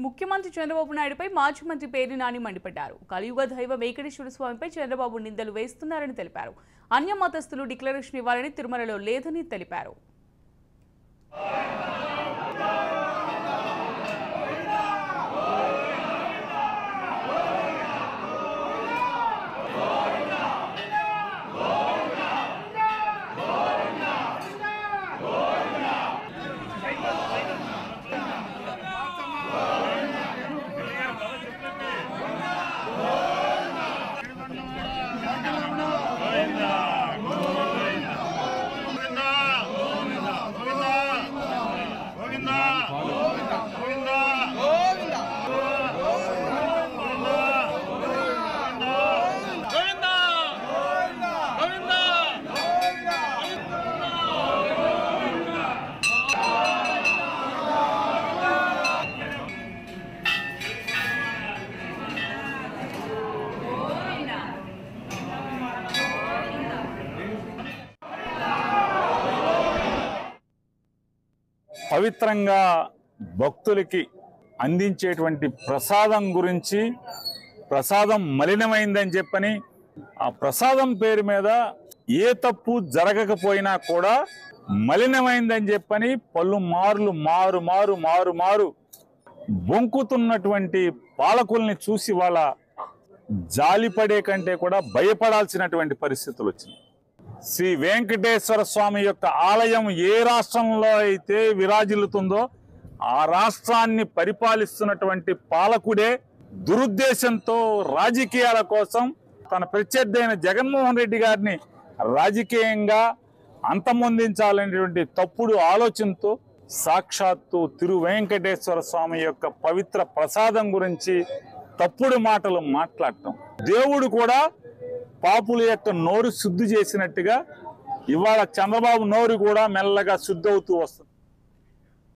ముఖ్యమంత్రి చంద్రబాబు నాయుడుపై మాజీ మంత్రి పేర్ని నాని మండిపడ్డారు. కలియుగ దైవ వెంకటేశ్వర స్వామిపై చంద్రబాబు నిందలు వేస్తున్నారని తెలిపారు. అన్య మతస్థులు డిక్లరేషన్ ఇవ్వాలని తిరుమలలో లేదని తెలిపారు. పవిత్రంగా భక్తులకి అందించేటువంటి ప్రసాదం గురించి ప్రసాదం మలినమైందని చెప్పని ఆ ప్రసాదం పేరు మీద ఏ తప్పు జరగకపోయినా కూడా మలినమైందని చెప్పని పలుమార్లు మారు బొంకుతున్నటువంటి పాలకుల్ని చూసి వాళ్ళ జాలిపడే కంటే కూడా భయపడాల్సినటువంటి పరిస్థితులు వచ్చినాయి. శ్రీ వెంకటేశ్వర స్వామి యొక్క ఆలయం ఏ రాష్ట్రంలో అయితే విరాజిల్లుతుందో ఆ రాష్ట్రాన్ని పరిపాలిస్తున్నటువంటి పాలకుడే దురుద్దేశంతో రాజకీయాల కోసం తన ప్రత్యర్థి అయిన జగన్మోహన్ రెడ్డి గారిని రాజకీయంగా అంతమొందించాలనేటువంటి తప్పుడు ఆలోచనతో సాక్షాత్తు తిరు వెంకటేశ్వర స్వామి యొక్క పవిత్ర ప్రసాదం గురించి తప్పుడు మాటలు మాట్లాడటం. దేవుడు కూడా పాపుల యొక్క నోరు శుద్ధి చేసినట్టుగా ఇవాళ చంద్రబాబు నోరు కూడా మెల్లగా శుద్ధి అవుతూ వస్తుంది.